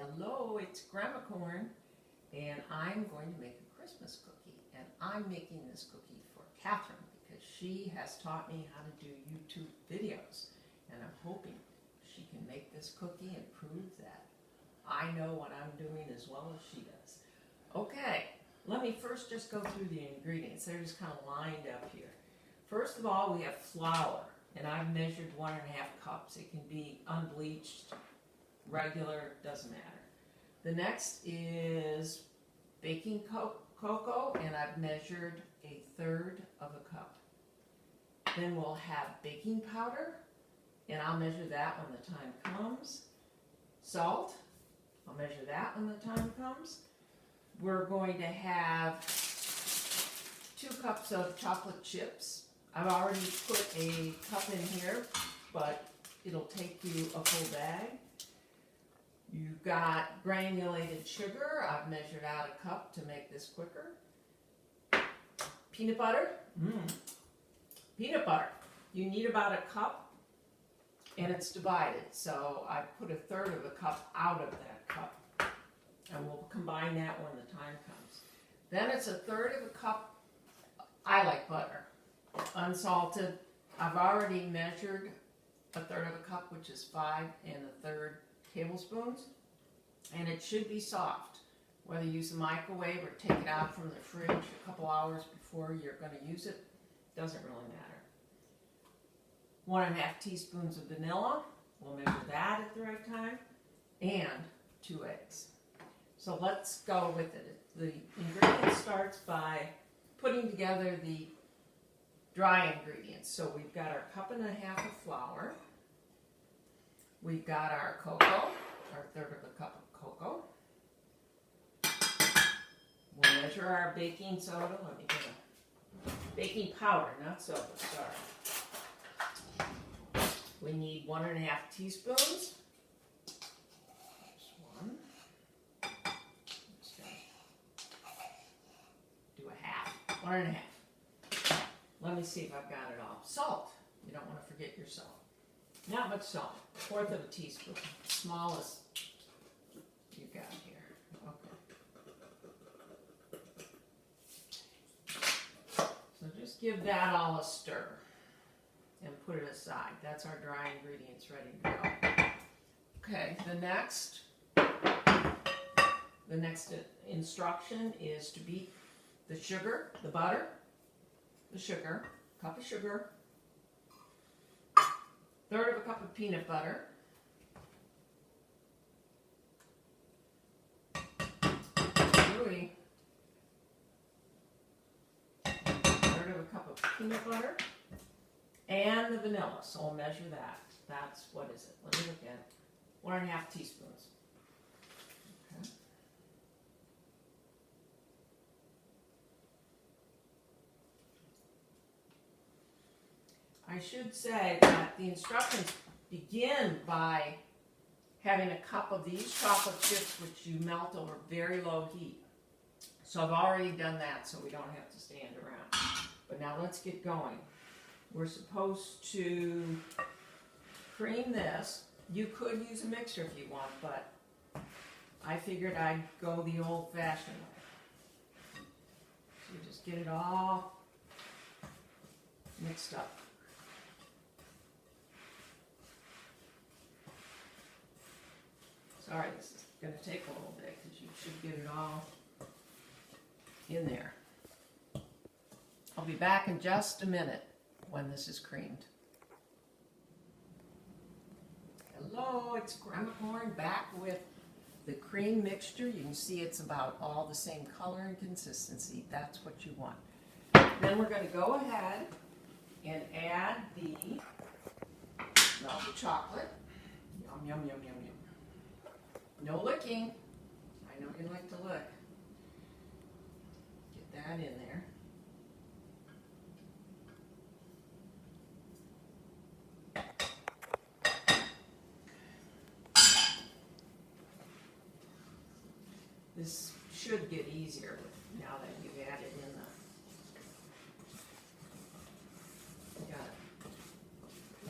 Hello, it's Grandmacorn, and I'm going to make a Christmas cookie. And I'm making this cookie for Catherine because she has taught me how to do YouTube videos. And I'm hoping she can make this cookie and prove that I know what I'm doing as well as she does. Okay, let me first just go through the ingredients. They're just kind of lined up here. First of all, we have flour, and I've measured 1.5 cups. It can be unbleached, regular, doesn't matter. The next is baking cocoa, and I've measured 1/3 of a cup. Then we'll have baking powder, and I'll measure that when the time comes. Salt, I'll measure that when the time comes. We're going to have 2 cups of chocolate chips. I've already put a cup in here, but it'll take you a full bag. You've got granulated sugar. I've measured out 1 cup to make this quicker. Peanut butter. Peanut butter. You need about 1 cup, and it's divided. So I put 1/3 of a cup out of that cup, and we'll combine that when the time comes. Then it's 1/3 of a cup. I like butter, unsalted. I've already measured 1/3 of a cup, which is 5 1/3 tablespoons, and it should be soft. Whether you use the microwave or take it out from the fridge a couple hours before you're going to use it, doesn't really matter. 1.5 teaspoons of vanilla, we'll measure that at the right time, and 2 eggs. So let's go with it. The ingredient starts by putting together the dry ingredients. So we've got our 1.5 cups of flour. We've got our cocoa, our 1/3 of a cup of cocoa. We'll measure our baking soda. Let me get a baking powder, not soda, sorry. We need 1.5 teaspoons. There's 1. Just gonna do 1/2. 1.5. Let me see if I've got it all. Salt. You don't want to forget your salt. Not much salt. 1/4 of a teaspoon. Smallest you got here. Okay. So just give that all a stir and put it aside. That's our dry ingredients ready to go. Okay, the next instruction is to beat the sugar, the butter, the sugar, cup of sugar, 1/3 of a cup of peanut butter, 1/3 of a cup of peanut butter, and the vanilla. So I'll measure that. That's, what is it? Let me look at it. 1.5 teaspoons. Okay. I should say that the instructions begin by having 1 cup of these chocolate chips, which you melt over very low heat. So I've already done that, so we don't have to stand around. But now let's get going. We're supposed to cream this. You could use a mixer if you want, but I figured I'd go the old-fashioned way. So you just get it all mixed up. Sorry, this is going to take a little bit because you should get it all in there. I'll be back in just a minute when this is creamed. Hello, it's Grandmacorn back with the cream mixture. You can see it's about all the same color and consistency. That's what you want. Then we're going to go ahead and add the melted chocolate. Yum, yum, yum, yum, yum. No licking. I know you like to lick. Get that in there. This should get easier now that you've added in the got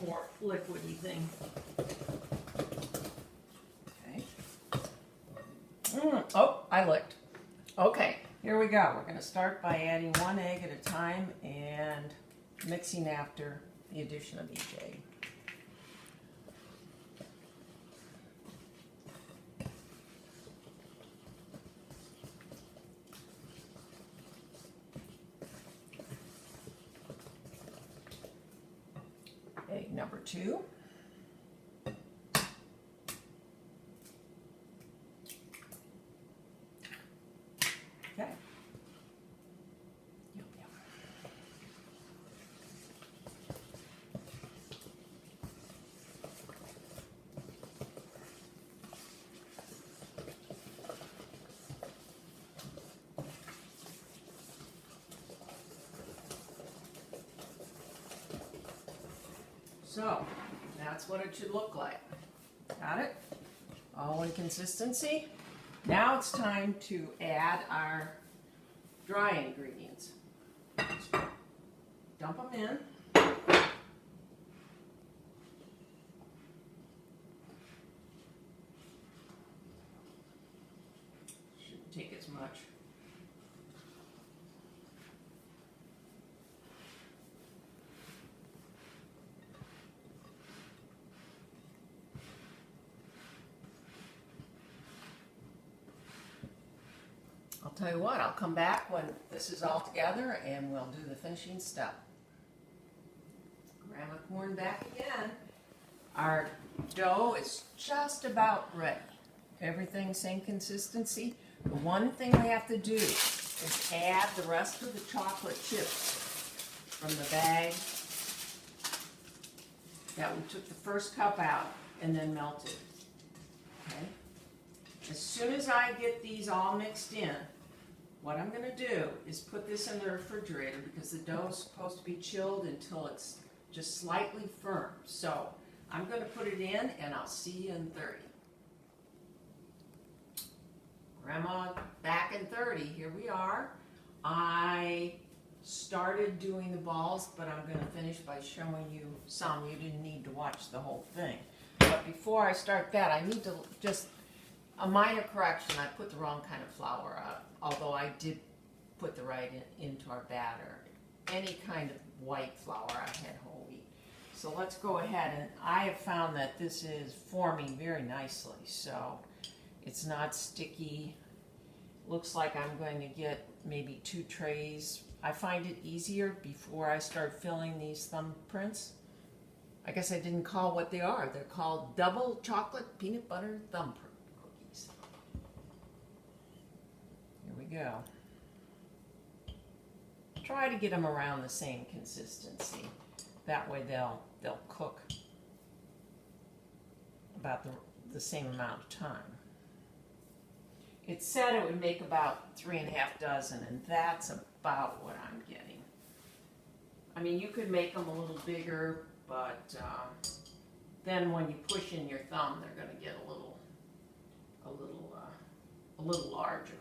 a more liquidy thing. Okay. I licked. Okay, here we go. We're going to start by adding 1 egg at a time and mixing after the addition of each egg. Egg number 2. Okay. Yum, yum. So, that's what it should look like. Got it? All in consistency. Now it's time to add our dry ingredients. Dump them in. Shouldn't take as much. I'll tell you what, I'll come back when this is all together and we'll do the finishing step. Grandmacorn back again. Our dough is just about ready. Everything same consistency. The one thing we have to do is add the rest of the chocolate chips from the bag that we took the first cup out and then melted. Okay? As soon as I get these all mixed in, what I'm going to do is put this in the refrigerator because the dough is supposed to be chilled until it's just slightly firm. So I'm going to put it in and I'll see you in 30. Grandma back in 30. Here we are. I started doing the balls, but I'm going to finish by showing you some. You didn't need to watch the whole thing. But before I start that, I need to just... a minor correction, I put the wrong kind of flour out, although I did put the right into our batter. Any kind of white flour, I had whole wheat. So let's go ahead, and I have found that this is forming very nicely, so it's not sticky. Looks like I'm going to get maybe 2 trays. I find it easier before I start filling these Thumbprints. I guess I didn't call what they are. They're called double chocolate peanut butter Thumbprints. Here we go. Try to get them around the same consistency. That way they'll cook about the same amount of time. It said it would make about 3½ dozen, and that's about what I'm getting. I mean, you could make them a little bigger, but then when you push in your thumb, they're going to get a little larger.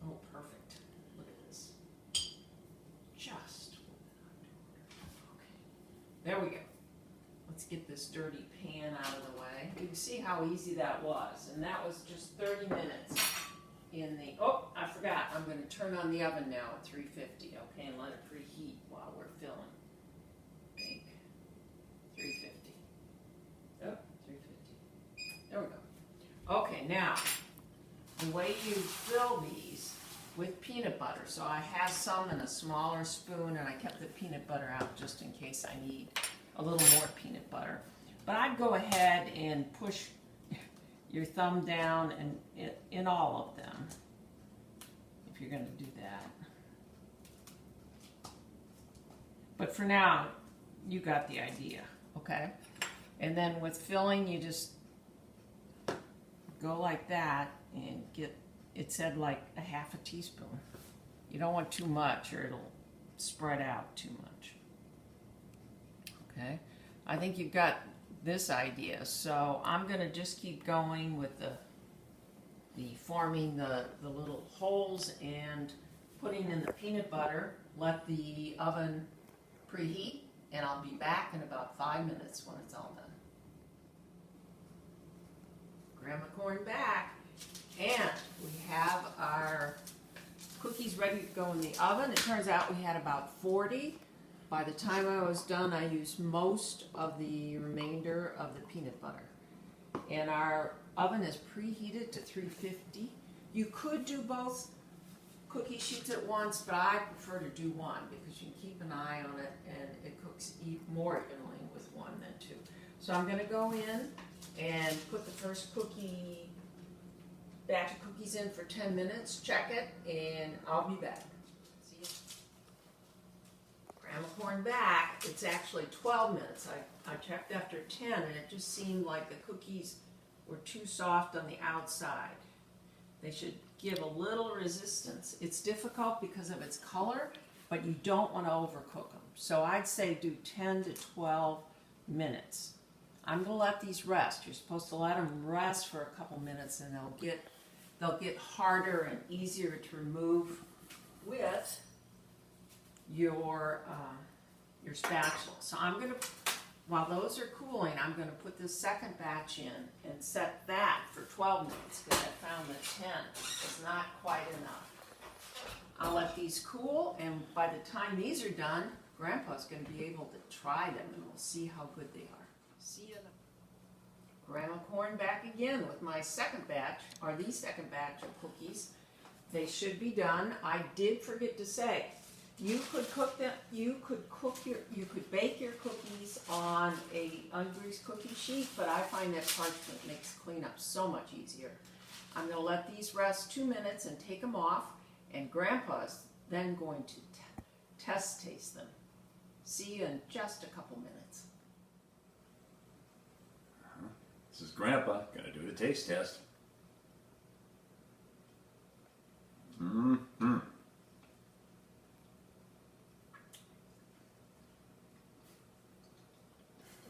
Oh, perfect. Look at this. Just okay. There we go. Let's get this dirty pan out of the way. You can see how easy that was, and that was just 30 minutes in the... Oh, I forgot. I'm going to turn on the oven now at 350, okay, and let it preheat while we're filling. Bake. 350. Oh, 350. There we go. Okay, now, the way you fill these with peanut butter. So I have some in a smaller spoon, and I kept the peanut butter out just in case I need a little more peanut butter. But I'd go ahead and push your thumb down and in all of them, if you're going to do that. But for now, you got the idea, okay? And then with filling, you just go like that and get, it said like a ½ teaspoon. You don't want too much or it'll spread out too much. Okay, I think you've got this idea, so I'm going to just keep going with the forming the little holes and putting in the peanut butter. Let the oven preheat, and I'll be back in about 5 minutes when it's all done. Grandmacorn back. And we have our cookies ready to go in the oven. It turns out we had about 40. By the time I was done, I used most of the remainder of the peanut butter. And our oven is preheated to 350. You could do both cookie sheets at once, but I prefer to do one because you can keep an eye on it and it cooks more evenly with one than two. So I'm going to go in and put the first batch of cookies in for 10 minutes, check it, and I'll be back. See you. Grandmacorn back. It's actually 12 minutes. I checked after 10 and it just seemed like the cookies were too soft on the outside. They should give a little resistance. It's difficult because of its color, but you don't want to overcook them. So I'd say do 10 to 12 minutes. I'm going to let these rest. You're supposed to let them rest for a couple minutes and they'll get harder and easier to remove with your spatula. So I'm going to, while those are cooling, I'm going to put this second batch in and set that for 12 minutes because I found that 10 is not quite enough. I'll let these cool, and by the time these are done, Grandpa's going to be able to try them and we'll see how good they are. See you. Grandmacorn back again with my second batch, or the second batch of cookies. They should be done. I did forget to say, you could cook them. You could bake your cookies on a ungreased cookie sheet, but I find that parchment makes cleanup so much easier. I'm going to let these rest 2 minutes and take them off, and Grandpa's then going to test taste them. See you in just a couple minutes. This is Grandpa, gonna do the taste test. Mm-hmm.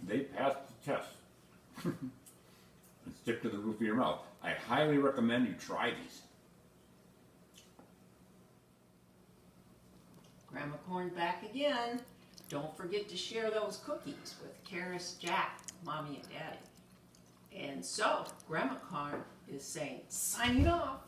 They passed the test. And stick to the roof of your mouth. I highly recommend you try these. Grandmacorn back again. Don't forget to share those cookies with Karis, Jack, Mommy, and Daddy. And so, Grandmacorn is saying, signing off.